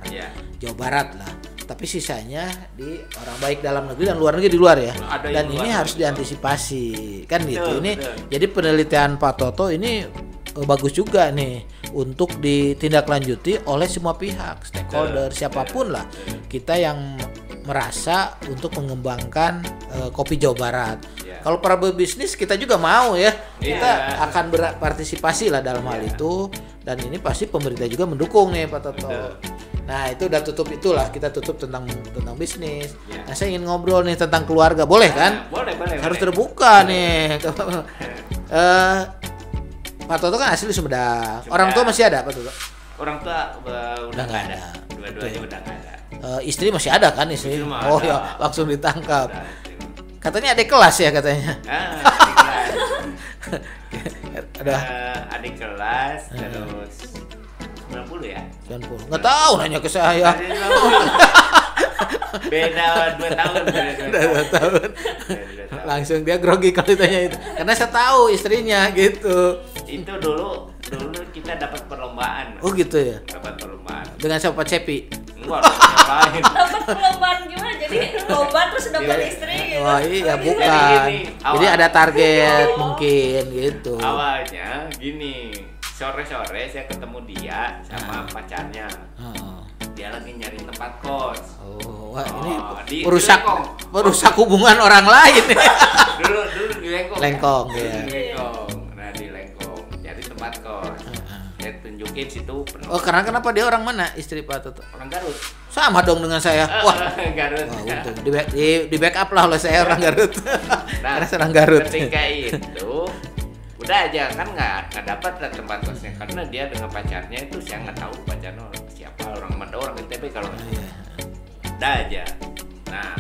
Jawa Barat lah. Tapi sisanya di orang baik dalam negeri dan luar negeri di luar ya. Dan ini harus diantisipasi kan gitu. Ini jadi penelitian Pak Toto ini bagus juga nih untuk ditindaklanjuti oleh semua pihak, stakeholder, siapapun lah. Kita yang merasa untuk mengembangkan kopi Jawa Barat. Kalau para pebisnis kita juga mau ya. Kita akan berpartisipasi lah dalam hal itu, dan ini pasti pemerintah juga mendukung nih Pak Toto. Nah, itu udah tutup, itulah kita tutup tentang bisnis. Nah, saya ingin ngobrol nih tentang keluarga. Boleh kan? Boleh. Harus terbuka nih. Pak Toto kan asli Sumedang. Orang tua masih ada Pak Toto? Orang tua udah nggak ada. ada. Dua-duanya udah nggak ada. Istri masih ada kan istri? Istri mah Oh ada. ya, langsung ditangkap. Udah, Katanya adik kelas ya katanya. adik kelas. Ada Adik kelas terus 90 ya? 90. Nggak tahu nanya ke saya. Adik 90. Beda 2 tahun. Beda 2 tahun. Langsung dia grogi kalau ditanya itu. Karena saya tahu istrinya gitu. Itu dulu kita dapat perlombaan. Oh gitu ya. Dapat perlombaan. Dengan siapa Cepi? Enggak, yang lain. Dapat perlombaan gimana? Jadi lomba terus dapat istri gitu. Wah iya Jadi bukan. gini, Jadi ada target mungkin gitu. Awalnya gini, sore-sore saya ketemu dia sama pacarnya. Oh. Dia lagi nyari tempat kos. Oh, wah ini Di merusak hubungan orang lain. dulu di Lengkong. Lengkong Dulu ya. di Lengkong. Nah, di Lengkong nyari tempat kos. Saya tunjukin situ penuh. Oh, karena kenapa dia orang mana istri Pak Toto? Orang Garut. Sama dong dengan saya. Wah, Garut. wah untung di backup lah oleh saya orang Garut. Nah, Karena saya orang Garut. ketika itu udah aja kan nggak dapat lah tempat kosnya karena dia dengan pacarnya itu saya nggak tahu pacarnya siapa, orang mana, orang NTB kalau nggak salah. Udah aja. Nah,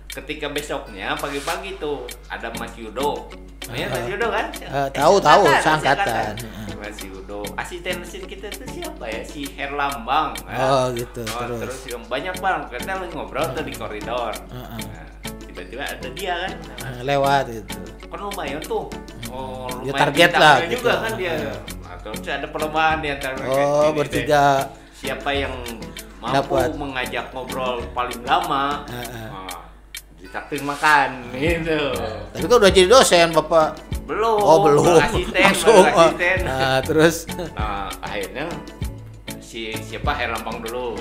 ketika besoknya pagi-pagi tuh ada Mas Yudo. Ya, Mas Yudo kan? Tahu seangkatan. seangkatan. Mas Yudo. Asisten kita itu siapa ya? Si Herlambang. Oh gitu. Terus yang banyak bang, kita lagi ngobrol tuh di koridor. Nah, tiba-tiba ada dia kan. Lewat gitu. Kan lumayan tuh. Oh, Ya, lumayan target bintang lah juga gitu. kan dia. Nah, terus ada perlombaan di antara mereka. Oh, Ini bertiga. deh. Siapa yang mampu Dapat. mengajak ngobrol paling lama, ditraktir makan gitu. Tapi kan udah jadi dosen Bapak. Belum. Oh, belum. Asisten, Langsung. baru asisten. Nah, terus Nah, akhirnya siapa Herlambang dulu.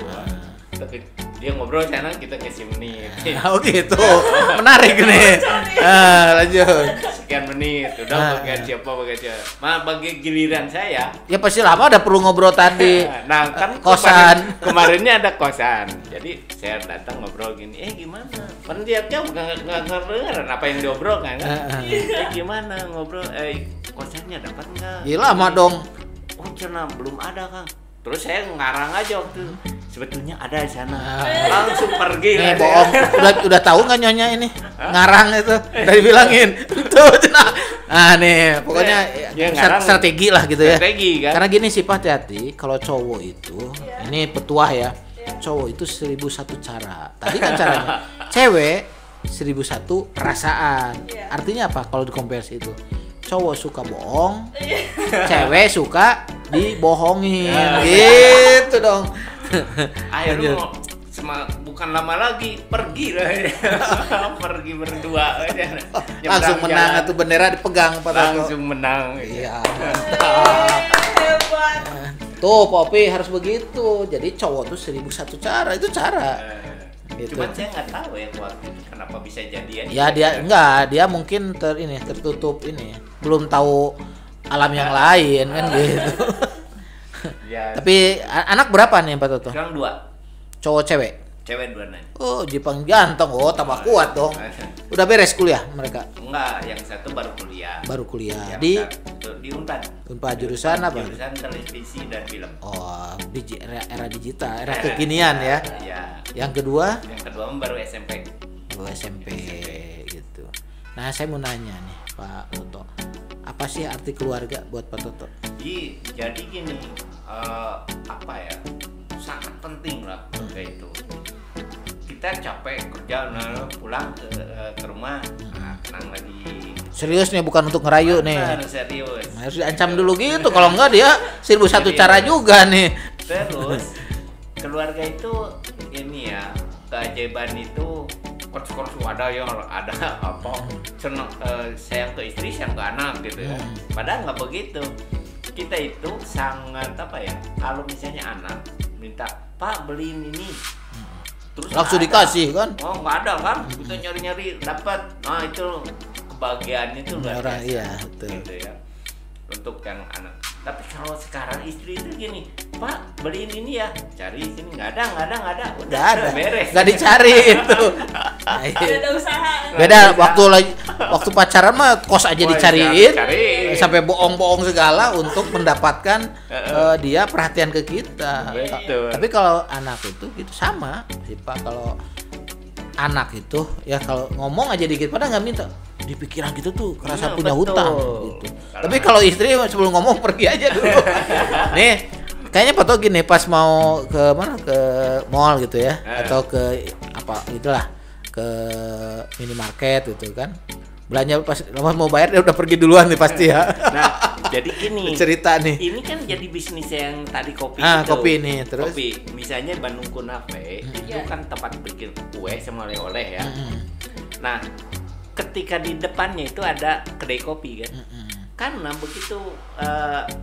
Tapi dia ngobrol sana kita kasih menit. oh gitu. Menarik nih. Lanjut. Sekian menit, udah bagian siapa. Bagi giliran saya. Ya pasti lama ada perlu ngobrol tadi. Nah kan kosan. Kemarinnya ada kosan. Jadi saya datang ngobrol gini, gimana? Kan dia nggak ngedengeran apa yang diobrolkan kan? Gimana ngobrol? Kosannya dapat nggak? Gila lama dong. Oh cina belum ada Kang. Terus saya ngarang aja waktu sebetulnya ada di sana. Langsung pergi. Bohong. Udah tahu nggak nyonya ini? Ngarang itu. Udah dibilangin. Tuh. Nah nih, pokoknya strategi lah gitu ya. Strategi kan. Karena gini sih Pak, hati-hati kalau cowok itu, ini petuah ya. Cowok itu 1001 cara. Tadi kan caranya. Cewek 1001 perasaan. Artinya apa kalau dikonversi itu? Cowok suka bohong, cewek suka dibohongin, gitu dong. Akhirnya bukan lama lagi pergi lah, pergi berdua aja. Langsung menang atau bendera dipegang Pak Toto. Langsung menang. Iya. Hebat. Tuh Popi harus begitu. Jadi cowok tuh 1001 cara, itu cara. Gitu. Cuman saya nggak tahu ya waktu itu kenapa bisa jadian. Ya dia mungkin tertutup ini, belum tahu alam yang lain kan gitu. Ya. Tapi anak berapa nih Pak Toto? Sekarang 2. Cowok cewek? Cewek 2 nih. Oh Jepang ganteng, tambah kuat dong. Udah beres kuliah mereka? Enggak, yang satu baru kuliah. Baru kuliah Yang di Unpad. Unpad jurusan apa? Jurusan televisi dan film. Oh, era digital, era kekinian ya. Iya. Yang kedua? Yang kedua baru SMP. SMP gitu. Nah, saya mau nanya nih, Pak Toto. Apa sih arti keluarga buat Pak Toto? Jadi gini, apa ya? Sangat penting lah kayak itu. Kita capek kerja, pulang ke rumah, tenang lagi. Serius nih, bukan untuk ngerayu nih. Serius. Harus diancam dulu gitu. Kalau enggak dia 1001 cara juga nih. Terus keluarga itu ini ya, keajaiban itu kors ada apa senang, sayang ke istri, sayang ke anak gitu ya. Padahal nggak begitu. Kita itu sangat apa ya, kalau misalnya anak minta Pak beliin ini, terus langsung dikasih kan? Oh nggak ada kan? Kita nyari dapat. Nah itu kebahagiaan itu luar biasa. Iya betul. Gitu ya. Untuk yang anak. Tapi kalau sekarang istri itu gini, Pak beliin ini ya, cari sini nggak ada, udah beres. Nggak dicari itu. Ada usaha. Beda waktu pacaran mah kos aja dicariin, sampai bohong-bohong segala untuk mendapatkan dia perhatian ke kita. Betul. Tapi kalau anak itu gitu sama sih Pak. Kalau anak itu ya kalau ngomong aja dikit, padahal nggak minta. Di pikiran gitu tuh kerasa punya betul. hutang gitu. Tapi kalau istri sebelum ngomong pergi aja dulu. Nih, kayaknya Pak Toto gini pas mau ke mana, ke mall gitu ya, atau ke apa gitulah, ke minimarket gitu kan. Belanja pas mau bayar dia udah pergi duluan nih pasti ya. Nah, jadi gini. Cerita nih. Ini kan jadi bisnis yang tadi kopi itu. Kopi ini terus. Kopi, misalnya Bandung Kunafe itu kan tempat bikin kue sama oleh-oleh ya. Nah, ketika di depannya itu ada kedai kopi kan. Karena begitu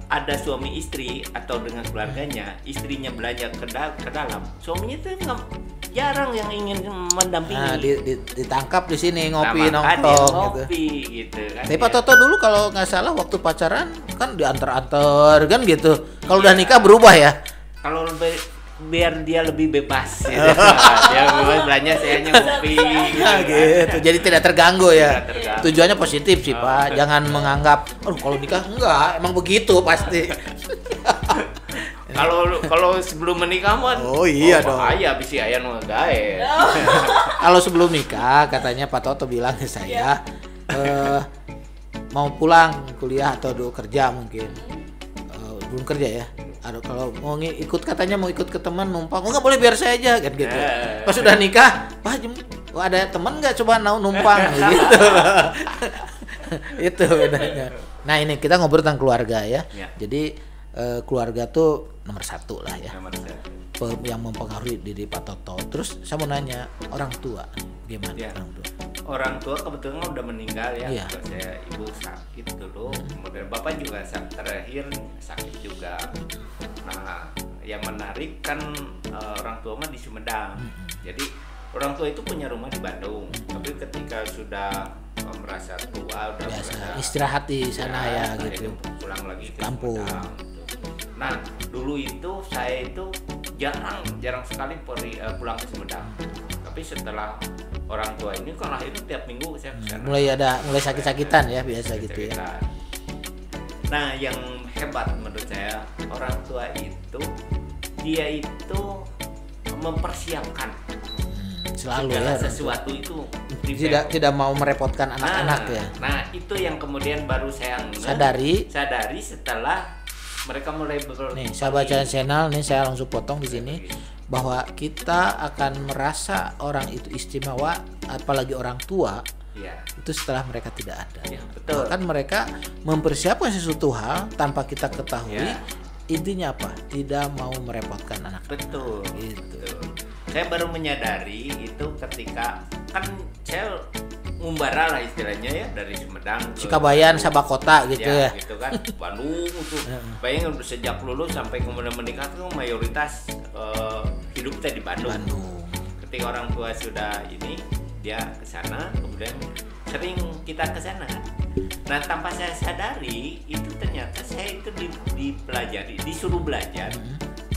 ada suami istri atau dengan keluarganya, istrinya belanja ke dalam, suaminya itu jarang yang ingin mendampingi. Nah, ditangkap di sini ngopi nah, nongkrong gitu kan. Tapi Pak Toto dulu kalau nggak salah waktu pacaran kan diantar-antar kan gitu. Kalau udah nikah berubah ya. Kalau biar dia lebih bebas gitu. Dia bebas belanja, saya ngopi gitu. Jadi tidak terganggu ya. Tidak terganggu. Tujuannya positif sih Pak. Jangan menganggap kalau nikah enggak, emang begitu pasti. Kalau sebelum menikah mah iya dong. Bahaya bisi aya nu gawe. Kalau sebelum nikah katanya Pak Toto bilang ke saya mau pulang kuliah atau kerja mungkin. Belum kerja ya. Aduh, kalau mau ikut katanya mau ikut ke teman numpang, nggak boleh biar saya aja kan gitu. Pas sudah nikah, Pak ada teman nggak coba numpang gitu. Itu bedanya. Nah ini kita ngobrol tentang keluarga ya. Jadi keluarga tuh nomor satu lah ya. Yang mempengaruhi diri Pak Toto. Terus saya mau nanya orang tua gimana orang tua? Orang tua kebetulan udah meninggal ya. Iya. Saya ibu sakit dulu, kemudian bapak juga terakhir sakit juga. Nah, yang menarik kan orang tua mah di Sumedang. Jadi orang tua itu punya rumah di Bandung. Tapi ketika sudah merasa tua, udah biasa merasa istirahat di sana ya gitu. Pulang lagi ke Kampung. Sumedang, gitu. Nah, dulu itu saya itu jarang sekali pulang ke Sumedang. Tapi setelah orang tua ini kan lahirnya tiap minggu saya ke sana. Mulai sakit-sakitan ya biasa gitu ya. Nah, yang hebat menurut saya orang tua itu dia itu mempersiapkan Selalu segala ya. sesuatu itu prepare. Tidak mau merepotkan anak-anak ya. Nah, itu yang kemudian baru saya Sadari setelah mereka mulai nih, sahabat channel nih saya langsung potong di sini bahwa kita akan merasa orang itu istimewa apalagi orang tua. Ya. Itu setelah mereka tidak ada. Ya, betul. Bahkan mereka mempersiapkan sesuatu hal tanpa kita ketahui. Ya. Intinya apa? Tidak mau merepotkan anak. Betul. Gitu. Betul. Saya baru menyadari itu ketika kan saya ngumbara lah istilahnya ya dari Sumedang ke Cikabayan, Sabakota gitu ya. gitu kan Bandung tuh. Bayangin udah sejak lulus sampai kemudian menikah tuh mayoritas hidupnya di Bandung. Ketika orang tua sudah ini dia ke sana, kemudian sering kita ke sana. Nah, tanpa saya sadari itu ternyata saya itu dipelajari, disuruh belajar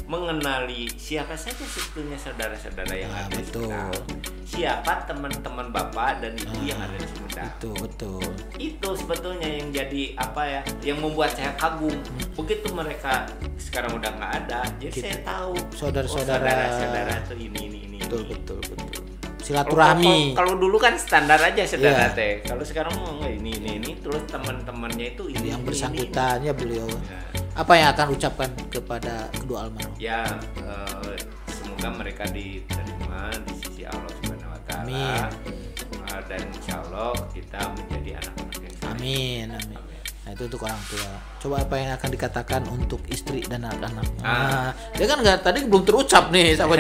mengenali siapa saja sebetulnya saudara-saudara yang ada di Sumedang. Siapa teman-teman bapak dan ibu yang ada di Sumedang. Betul. Itu sebetulnya yang jadi apa ya, yang membuat saya kagum. Begitu mereka sekarang udah nggak ada, jadi saya tahu saudara-saudara itu ini. Betul. Silaturahmi. Kalau dulu kan standar aja saudara teh. Kalau sekarang ini terus teman-temannya itu ini yang bersangkutan ya beliau. Apa yang akan ucapkan kepada kedua almarhum? Ya, semoga mereka diterima di sisi Allah Subhanahu Wa Taala. Dan insya Allah kita menjadi anak-anak yang saleh. Amin. Nah, itu untuk orang tua. Coba apa yang akan dikatakan untuk istri dan anak-anak? Dia kan tadi belum terucap nih, sahabat.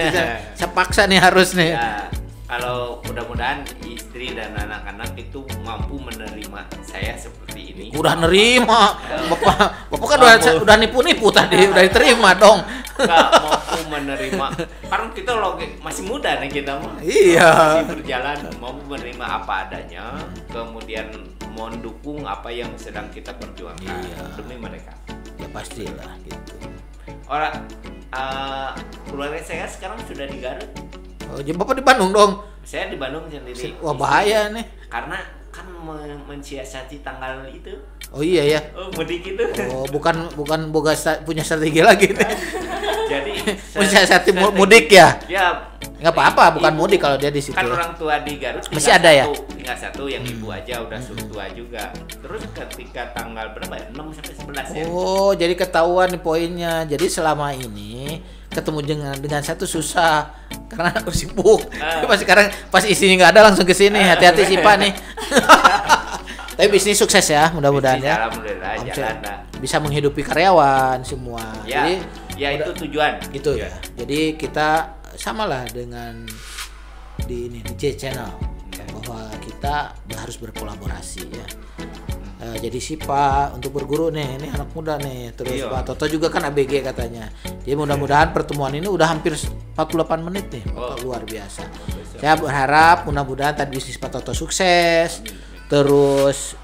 Saya paksa nih harus nih. Ya, kalau mudah-mudahan istri dan anak-anak itu mampu menerima saya seperti ini. Udah nerima, bapak kan udah nipu-nipu tadi, udah diterima dong. Nggak mampu menerima, karena kita masih muda nih kita mah. Iya. Masih berjalan, mampu menerima apa adanya, kemudian mendukung apa yang sedang kita perjuangkan demi mereka. Ya pastilah gitu. Orang keluarga saya sekarang sudah di Garut. Oh, jadi bapak di Bandung dong? Saya di Bandung sendiri. Wah, bahaya nih. Karena kan mensiasati tanggal itu. Oh iya ya. Oh, mudik itu. Oh, bukan punya strategi lagi nih. Jadi mensiasati mudik ya? Ya. Enggak apa-apa, bukan mudik kalau dia di situ. Kan orang tua di Garut masih ada ya? Tinggal satu yang ibu aja udah tua juga. Terus ketika tanggal berapa ya? 6 sampai 11 ya. Oh, jadi ketahuan nih poinnya. Jadi selama ini ketemu dengan satu susah karena aku sibuk. Pas sekarang pas isinya nggak ada langsung ke sini. Hati-hati sih Pak nih. Tapi bisnis sukses ya, mudah-mudahan ya. Alhamdulillah jalan dah. Bisa menghidupi karyawan semua. Ya, jadi ya itu tujuan. Gitu ya. Jadi kita samalah dengan di J Channel bahwa kita harus berkolaborasi ya. Jadi Pak untuk berguru nih, ini anak muda nih. Terus Pak Toto juga kan ABG katanya. Jadi mudah-mudahan pertemuan ini udah hampir 48 menit nih. Luar biasa. Saya berharap mudah-mudahan tadi bisnis Pak Toto sukses. Terus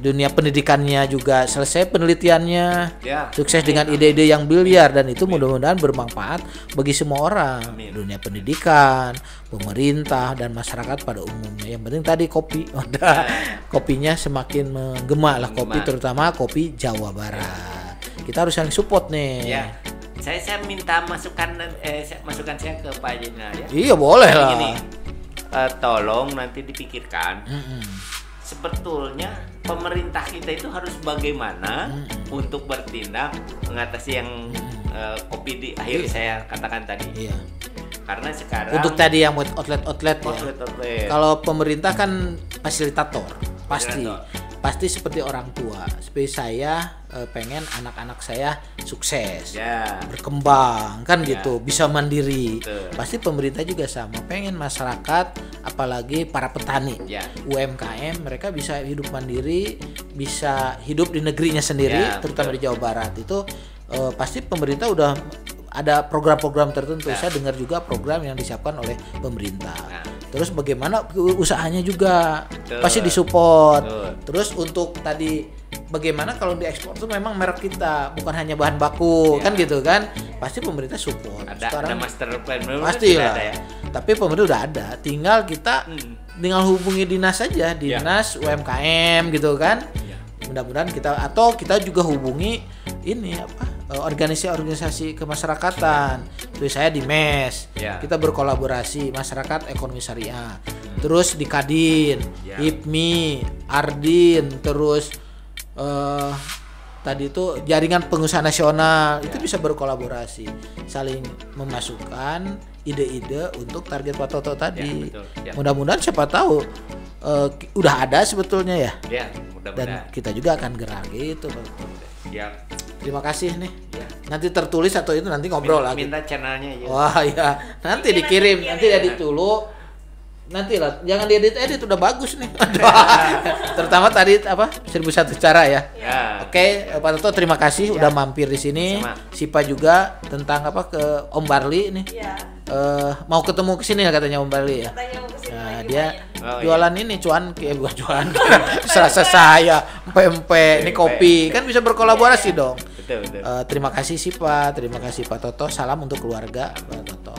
dunia pendidikannya juga selesai penelitiannya. Sukses dengan ide-ide yang biliar dan itu mudah-mudahan bermanfaat bagi semua orang. Dunia pendidikan, pemerintah dan masyarakat pada umumnya. Yang penting tadi kopi, kopinya semakin menggema lah kopi, terutama kopi Jawa Barat. Kita harus saling support nih. Ya. Saya minta masukan saya ke Pak Jenal ya. Iya boleh lah. Gini, tolong nanti dipikirkan. Sebetulnya pemerintah kita itu harus bagaimana untuk bertindak mengatasi yang kopi di akhir saya katakan tadi. Iya. Karena sekarang untuk tadi yang buat outlet ya. Kalau pemerintah kan fasilitator, pasti seperti orang tua. Seperti saya pengen anak-anak saya sukses, berkembang kan gitu, bisa mandiri. Pasti pemerintah juga sama, pengen masyarakat apalagi para petani, UMKM mereka bisa hidup mandiri, bisa hidup di negerinya sendiri, terutama di Jawa Barat itu pasti pemerintah udah ada program-program tertentu. Saya dengar juga program yang disiapkan oleh pemerintah. Terus bagaimana usahanya juga Betul. pasti disupport. Betul. Terus untuk tadi bagaimana kalau diekspor tuh memang merek kita bukan hanya bahan baku kan gitu kan, pasti pemerintah support. Ada master plan pasti tidak lah. ada ya. Tapi pemerintah udah ada, tinggal kita tinggal hubungi dinas saja, dinas UMKM gitu kan. Mudah-mudahan kita juga hubungi ini organisasi kemasyarakatan. Terus saya di MES, kita berkolaborasi masyarakat ekonomi syariah. Terus di Kadin, IPMI, Ardin, terus tadi itu jaringan pengusaha nasional itu bisa berkolaborasi, saling memasukkan ide-ide untuk target Pak Toto tadi. Mudah-mudahan siapa tahu udah ada sebetulnya ya. Dan kita juga akan gerak gitu. Terima kasih nih. Nanti tertulis atau itu nanti ngobrol lagi. Minta channelnya ya. Wah ya, nanti dikirim, nanti edit dulu. Nanti lah, jangan diedit udah bagus nih. Terutama tadi 1001 cara ya. Oke, Pak Toto terima kasih udah mampir di sini. Sipa juga tentang ke Om Barli nih. Mau ketemu ke sini ya katanya Om Barli ya. Nah, dia jualan ini bukan cuan. Serasa saya pempek, ini kopi. Kan bisa berkolaborasi dong. Betul. Terima kasih Sipa, terima kasih Pak Toto. Salam untuk keluarga Pak Toto.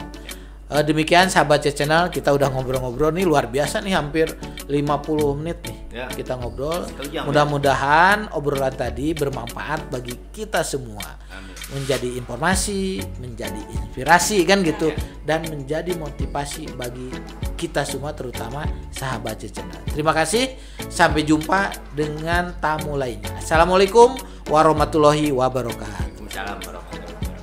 Demikian sahabat channel, kita udah ngobrol-ngobrol nih luar biasa nih, hampir 50 menit nih kita ngobrol. Mudah-mudahan obrolan tadi bermanfaat bagi kita semua. Amin. Menjadi informasi, menjadi inspirasi kan gitu, dan menjadi motivasi bagi kita semua, terutama sahabat channel. Terima kasih, sampai jumpa dengan tamu lainnya. Assalamualaikum warahmatullahi wabarakatuh. Waalaikumsalam warahmatullahi wabarakatuh.